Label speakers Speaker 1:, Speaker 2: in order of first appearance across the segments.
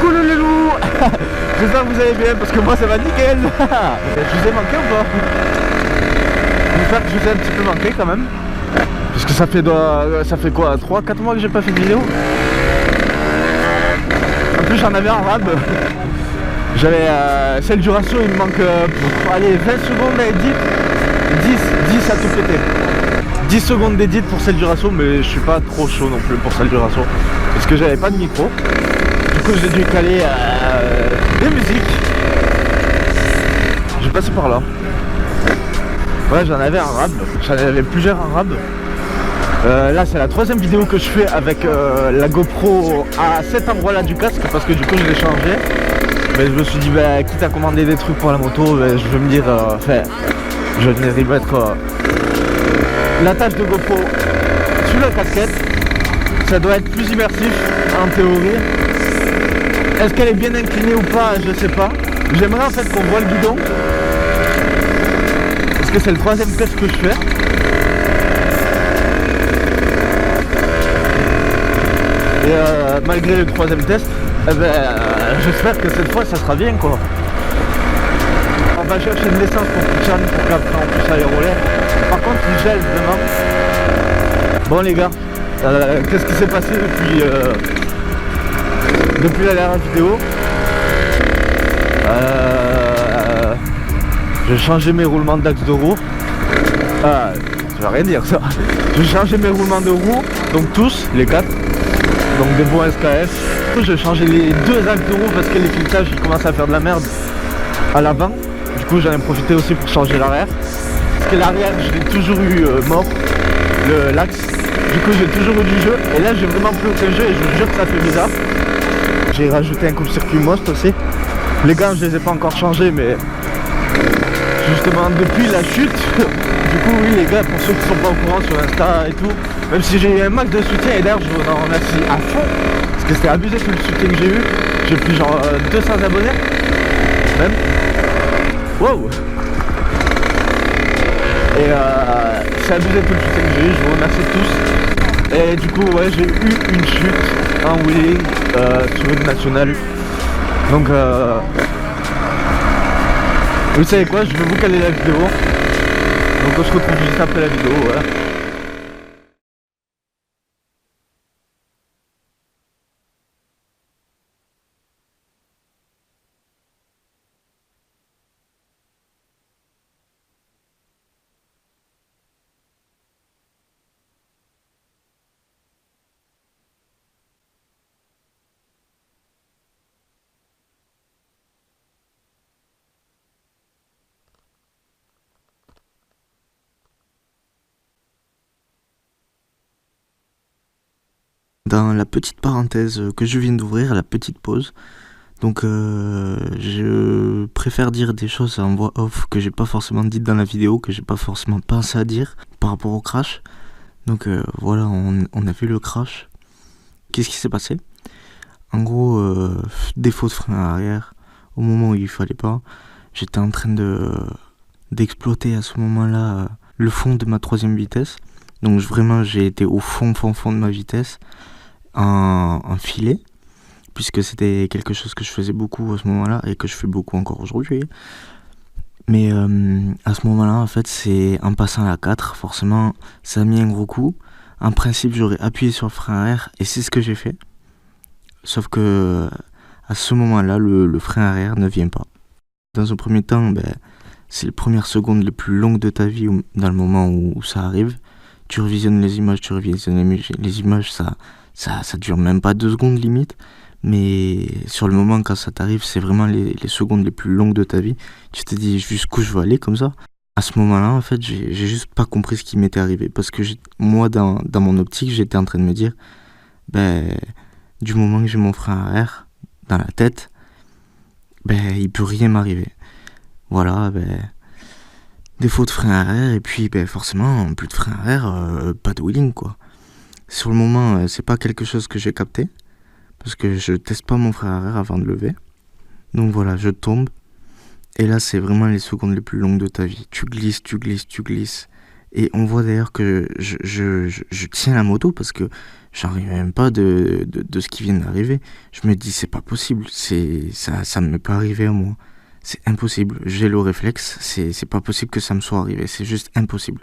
Speaker 1: Coucou le loulou. J'espère que vous allez bien parce que moi ça va nickel. Je vous ai manqué ou pas? J'espère que je vous ai un petit peu manqué quand même. Parce que ça fait quoi, 3-4 mois que j'ai pas fait de vidéo. En plus j'en avais un rab. J'avais celle du ratio, il me manque allez, 20 secondes à edit. 10 à tout péter. 10 secondes d'édit pour celle du ratio, mais je suis pas trop chaud non plus pour celle du ratio. Parce que j'avais pas de micro. Du coup j'ai dû caler des musiques. J'ai passé par là. Ouais, j'en avais un rab. J'en avais plusieurs en rab. Là c'est la troisième vidéo que je fais avec la GoPro à cet endroit là du casque. Parce que du coup je l'ai changé. Mais je me suis dit bah, quitte à commander des trucs pour la moto, bah, je vais me dire je vais venir y mettre la tâche de GoPro sur la casquette. Ça doit être plus immersif en théorie. Est-ce qu'elle est bien inclinée ou pas, je sais pas. J'aimerais en fait qu'on voit le guidon. Parce que c'est le troisième test que je fais. Et malgré le troisième test, eh ben, j'espère que cette fois ça sera bien quoi. On va chercher de l'essence pour Christian pour qu'après on puisse aller rouler. Par contre il gèle vraiment. Bon les gars, qu'est-ce qui s'est passé depuis la dernière vidéo? J'ai changé mes roulements d'axe de roue. Je vais rien dire ça. J'ai changé mes roulements de roue, donc tous, les 4. Donc des bons SKF. J'ai changé les 2 axes de roue parce que les filettages ils commencent à faire de la merde à l'avant. Du coup j'en ai profité aussi pour changer l'arrière. Parce que l'arrière je l'ai toujours eu mort, l'axe. Du coup j'ai toujours eu du jeu. Et là j'ai vraiment plus aucun jeu et je vous jure que ça fait bizarre. J'ai rajouté un coupe-circuit Most aussi. Les gants je les ai pas encore changés mais justement depuis la chute. Du coup oui les gars, pour ceux qui sont pas au courant sur Insta et tout, même si j'ai eu un max de soutien et d'ailleurs je vous en remercie à fond. Parce que c'était abusé tout le soutien que j'ai eu. J'ai plus genre 200 abonnés. Même. Wow. Et c'est abusé tout le soutien que j'ai eu, je vous remercie tous. Et du coup ouais j'ai eu une chute en wheeling sur une nationale. Donc vous savez quoi, je vais vous caler la vidéo. Donc on se retrouve juste après la vidéo, voilà.
Speaker 2: Dans la petite parenthèse que je viens d'ouvrir, la petite pause, donc je préfère dire des choses en voix off que j'ai pas forcément dites dans la vidéo, que j'ai pas forcément pensé à dire par rapport au crash. Donc voilà, on a vu le crash. Qu'est-ce qui s'est passé? En gros, défaut de frein arrière au moment où il fallait pas. J'étais en train d'exploiter à ce moment-là le fond de ma 3e vitesse. Donc vraiment j'ai été au fond de ma vitesse en filet, puisque c'était quelque chose que je faisais beaucoup à ce moment-là et que je fais beaucoup encore aujourd'hui. Mais à ce moment-là en fait c'est en passant à la 4, forcément ça a mis un gros coup. En principe j'aurais appuyé sur le frein arrière et c'est ce que j'ai fait. Sauf que à ce moment-là le frein arrière ne vient pas. Dans un premier temps, c'est les premières secondes les plus longues de ta vie dans le moment où ça arrive. Tu revisionnes les images, les images, ça dure même pas 2 secondes limite. Mais sur le moment quand ça t'arrive, c'est vraiment les secondes les plus longues de ta vie. Tu te dis jusqu'où je veux aller comme ça. À ce moment-là, en fait, j'ai juste pas compris ce qui m'était arrivé. Parce que moi, dans mon optique, j'étais en train de me dire, du moment que j'ai mon frein arrière dans la tête, il peut rien m'arriver. Voilà, défaut de frein arrière et puis forcément plus de frein arrière, pas de wheeling quoi. Sur le moment c'est pas quelque chose que j'ai capté parce que je teste pas mon frein arrière avant de lever. Donc voilà, je tombe et là c'est vraiment les secondes les plus longues de ta vie. Tu glisses et on voit d'ailleurs que je tiens la moto parce que J'en reviens même pas de ce qui vient d'arriver. Je me dis, c'est pas possible, ça ne m'est pas arrivé à moi. C'est impossible, j'ai le réflexe, c'est pas possible que ça me soit arrivé, c'est juste impossible.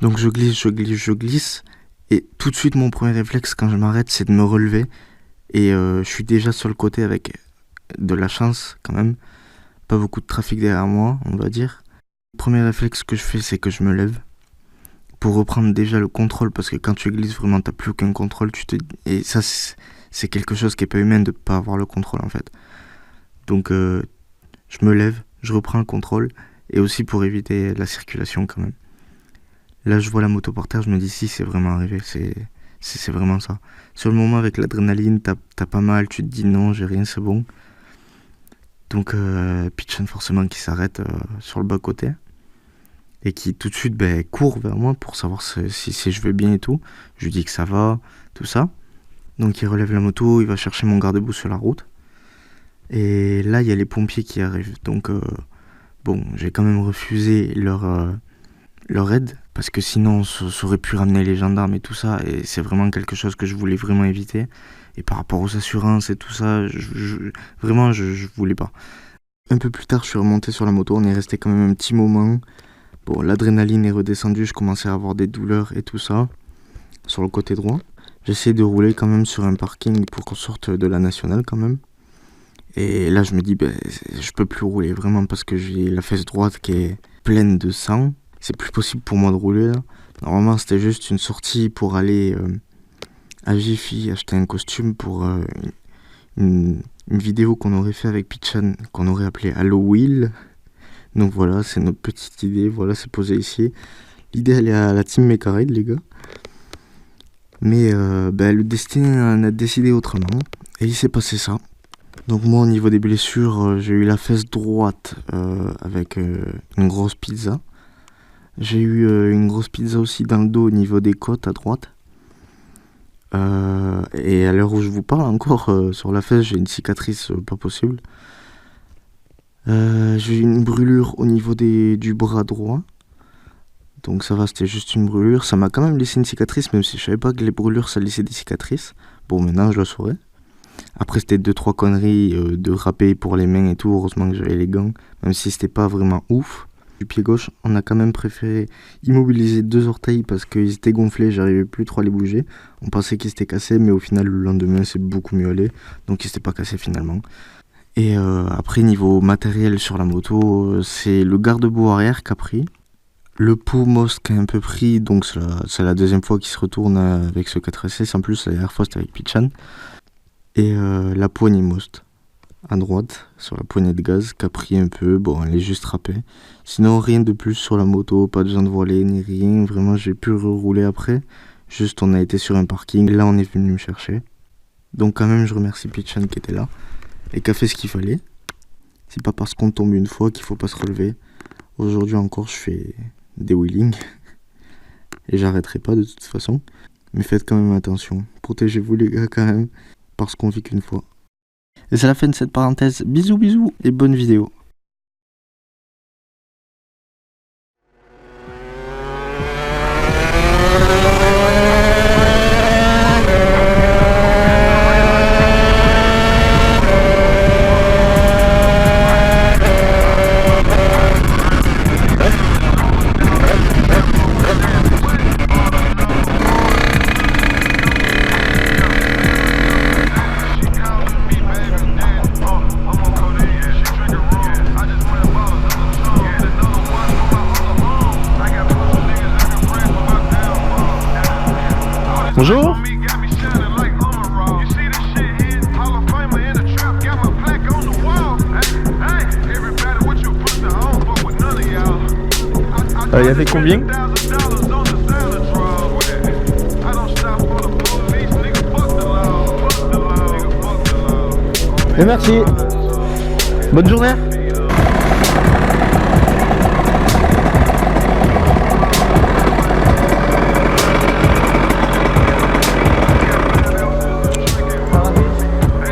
Speaker 2: Donc je glisse, et tout de suite mon premier réflexe quand je m'arrête, c'est de me relever. Et je suis déjà sur le côté avec de la chance quand même, pas beaucoup de trafic derrière moi, on va dire. Le premier réflexe que je fais, c'est que je me lève pour reprendre déjà le contrôle, parce que quand tu glisses vraiment t'as plus aucun contrôle, et ça c'est quelque chose qui est pas humain de pas avoir le contrôle en fait. Donc je me lève, je reprends le contrôle, et aussi pour éviter la circulation quand même. Là je vois la moto par terre, je me dis si c'est vraiment arrivé, c'est vraiment ça. Sur le moment avec l'adrénaline, t'as pas mal, tu te dis non j'ai rien, c'est bon. Donc Pitchen forcément qui s'arrête sur le bas côté, et qui tout de suite court vers moi pour savoir si je vais bien et tout. Je lui dis que ça va, tout ça. Donc il relève la moto, il va chercher mon garde-boue sur la route. Et là il y a les pompiers qui arrivent. Donc bon, j'ai quand même refusé leur aide, parce que sinon ça aurait pu ramener les gendarmes et tout ça. Et c'est vraiment quelque chose que je voulais vraiment éviter. Et par rapport aux assurances et tout ça, vraiment je voulais pas. Un peu plus tard je suis remonté sur la moto, on est resté quand même un petit moment. Bon, l'adrénaline est redescendue, je commençais à avoir des douleurs et tout ça, sur le côté droit. J'essaie de rouler quand même sur un parking pour qu'on sorte de la nationale quand même. Et là je me dis, je peux plus rouler vraiment, parce que j'ai la fesse droite qui est pleine de sang. C'est plus possible pour moi de rouler là. Normalement c'était juste une sortie pour aller à Jiffy acheter un costume pour une vidéo qu'on aurait fait avec Pitchan, qu'on aurait appelé Halloween. Donc voilà, c'est notre petite idée, voilà, c'est posé ici. L'idée elle est à la team Mekaride les gars. Mais le destin en a décidé autrement, et il s'est passé ça. Donc moi au niveau des blessures, j'ai eu la fesse droite avec une grosse pizza. J'ai eu une grosse pizza aussi dans le dos au niveau des côtes à droite. Et à l'heure où je vous parle encore, sur la fesse j'ai une cicatrice pas possible. J'ai eu une brûlure au niveau du bras droit. Donc ça va, c'était juste une brûlure. Ça m'a quand même laissé une cicatrice, même si je savais pas que les brûlures ça laissait des cicatrices. Bon, maintenant je le saurais. Après c'était 2-3 conneries de râper pour les mains et tout. Heureusement que j'avais les gants, même si c'était pas vraiment ouf. Du pied gauche, on a quand même préféré immobiliser 2 orteils parce qu'ils étaient gonflés, j'arrivais plus trop à les bouger. On pensait qu'ils s'étaient cassés, mais au final le lendemain c'est beaucoup mieux allé. Donc ils s'étaient pas cassés finalement. Et après niveau matériel sur la moto, c'est le garde-boue arrière qui a pris. Le pot Most qui a un peu pris, donc c'est la deuxième fois qu'il se retourne avec ce 4SS. En plus la dernière fois c'était avec Pitchan. Et la poignée Most à droite, sur la poignée de gaz, qui a pris un peu, bon elle est juste râpée. Sinon rien de plus sur la moto, pas de jantes voilées ni rien, vraiment j'ai pu rerouler après. Juste on a été sur un parking, là on est venu me chercher. Donc quand même je remercie Pitchan qui était là, et qui a fait ce qu'il fallait. C'est pas parce qu'on tombe une fois qu'il faut pas se relever. Aujourd'hui encore je fais des wheelings, et j'arrêterai pas de toute façon. Mais faites quand même attention, protégez-vous les gars quand même, parce qu'on vit qu'une fois. Et c'est la fin de cette parenthèse. Bisous bisous et bonne vidéo.
Speaker 1: Bonjour. Il y avait combien? Et merci. Bonne journée.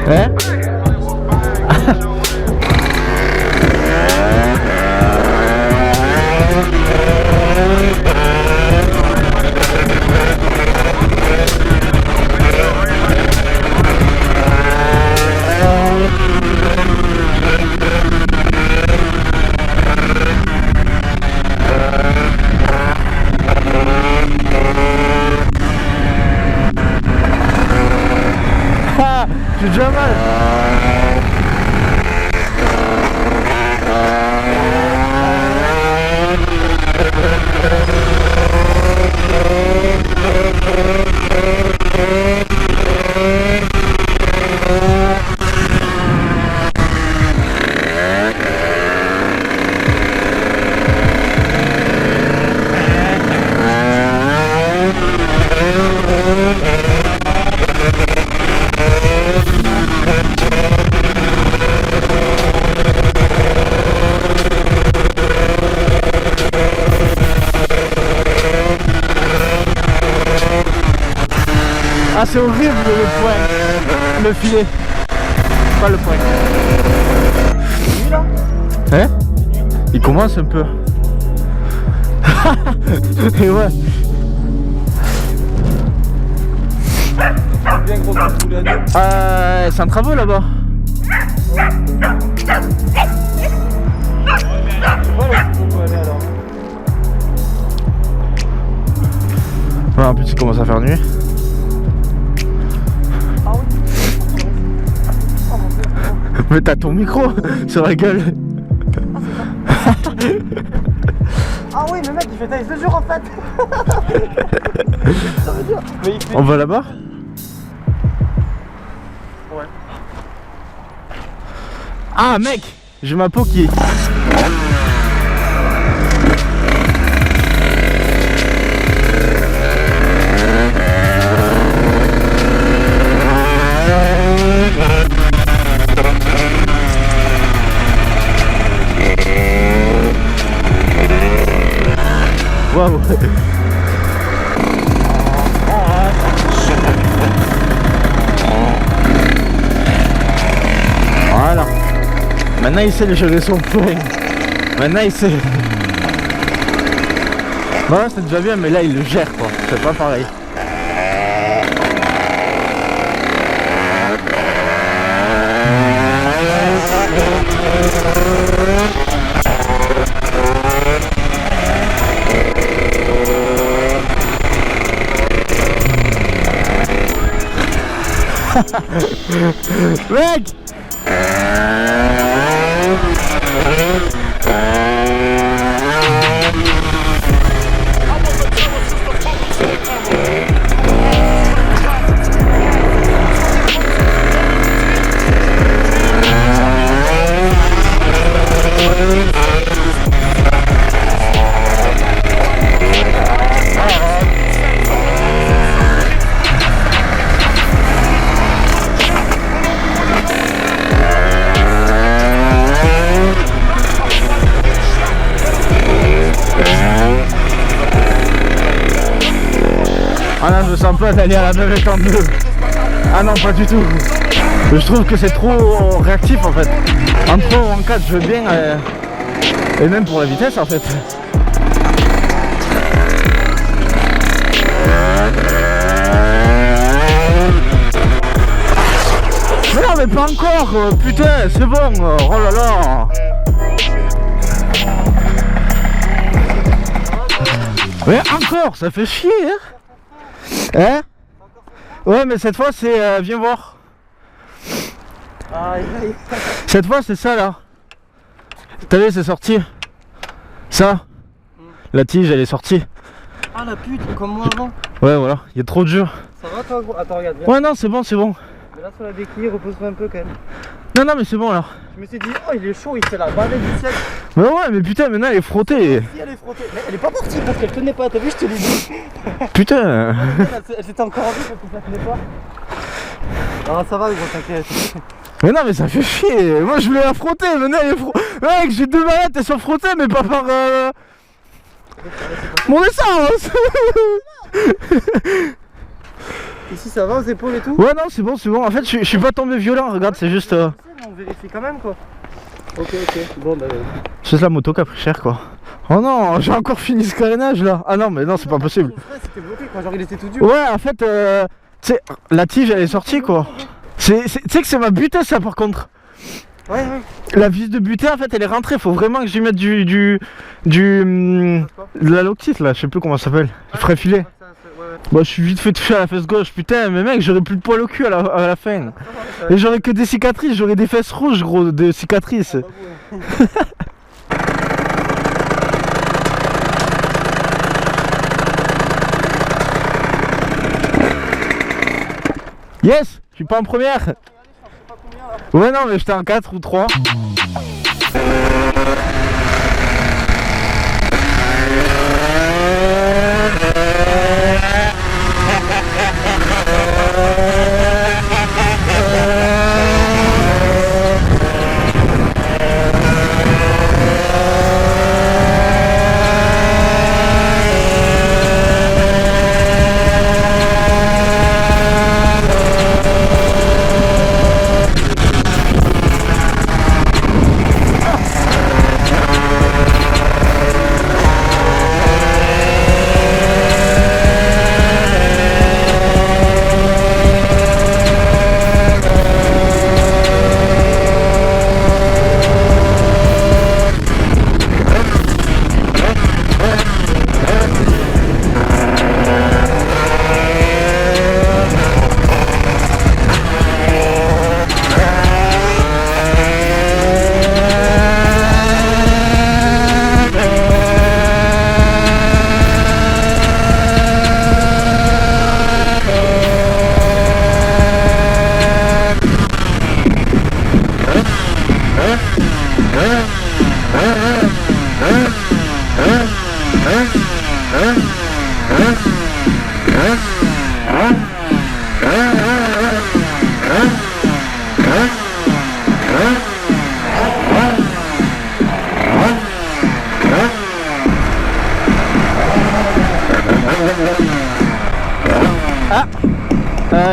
Speaker 1: Ouais. c'est déjà mal. Ah, c'est horrible le point, le filet, pas le point. Hein? Il commence un peu. Et ouais. C'est un travaux là-bas. Ouais, en plus il commence à faire nuit. Mais t'as ton micro sur la gueule.
Speaker 3: Ah oui, le mec il fait taille ce jour en fait. Ça veut dire. Mais il fait...
Speaker 1: On va là-bas?
Speaker 3: Ouais.
Speaker 1: Ah mec, j'ai ma peau qui est... Waouh. Voilà. Maintenant il sait gérer son plein. Maintenant il sait. Bon c'est déjà bien mais là il le gère quoi. C'est pas pareil. Mec! Ah non, je me sens pas d'aller à la 9,32. Ah non, pas du tout. Je trouve que c'est trop réactif en fait. En 3 ou en 4, je veux bien. Et même pour la vitesse en fait. Mais non, mais pas encore. Putain, c'est bon. Oh là là. Mais encore, ça fait chier hein. Hein? Ouais mais cette fois c'est viens voir. Cette fois c'est ça là. T'as vu c'est sorti. Ça. La tige elle est sortie.
Speaker 3: Ah la pute, comme moi avant.
Speaker 1: Ouais voilà, il y a trop de jeu.
Speaker 3: Ça va toi gros? Attends regarde viens.
Speaker 1: Ouais non c'est bon c'est bon.
Speaker 3: Mais là sur la béquille repose-toi un peu quand même.
Speaker 1: Non non mais c'est bon là.
Speaker 3: Je me suis dit oh il est chaud, il fait la balade du siècle.
Speaker 1: Mais ouais mais putain maintenant elle est frottée.
Speaker 3: Si elle est frottée. Mais elle est pas partie parce qu'elle tenait pas, t'as vu je te l'ai dit.
Speaker 1: Putain.
Speaker 3: Elle s'était encore rendue parce que ça tenait pas. Non ça va gros t'inquiète.
Speaker 1: Mais non mais ça fait chier. Moi je voulais la frotter, maintenant elle est frottée. Mec j'ai 2 manettes, elles sont frottées mais pas par mon essence.
Speaker 3: Ici ça va aux épaules et tout?
Speaker 1: Ouais non c'est bon c'est bon. En fait je suis pas tombé violent, regarde c'est juste...
Speaker 3: On vérifie quand même quoi. Ok bon bah...
Speaker 1: C'est juste la moto qui a pris cher quoi. Oh non j'ai encore fini ce carénage là. Ah non mais non c'est pas possible.
Speaker 3: C'était bloqué quoi, genre il était tout dur.
Speaker 1: Ouais en fait tu sais la tige elle est sortie quoi. Tu sais que c'est ma butée ça par contre.
Speaker 3: Ouais.
Speaker 1: La vis de butée en fait elle est rentrée, faut vraiment que j'y mette de la loctite là, je sais plus comment ça s'appelle, du frais filet. Bah je suis vite fait toucher à la fesse gauche, putain mais mec j'aurais plus de poil au cul à la fin. Et j'aurais que des cicatrices, j'aurais des fesses rouges gros, de cicatrices. Yes, je suis pas en première. Ouais non mais j'étais en 4 ou 3.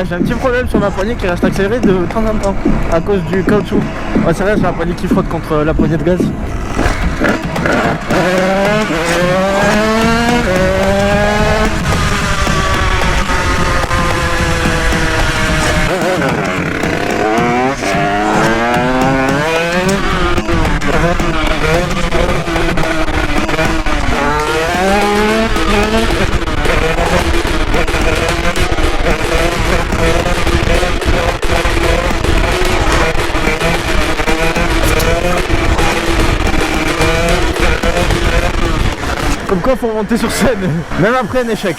Speaker 1: J'ai un petit problème sur ma poignée qui reste accélérée de temps en temps à cause du caoutchouc. Ouais, c'est vrai, c'est la poignée qui frotte contre la poignée de gaz. Comme quoi faut monter sur scène, même après un échec.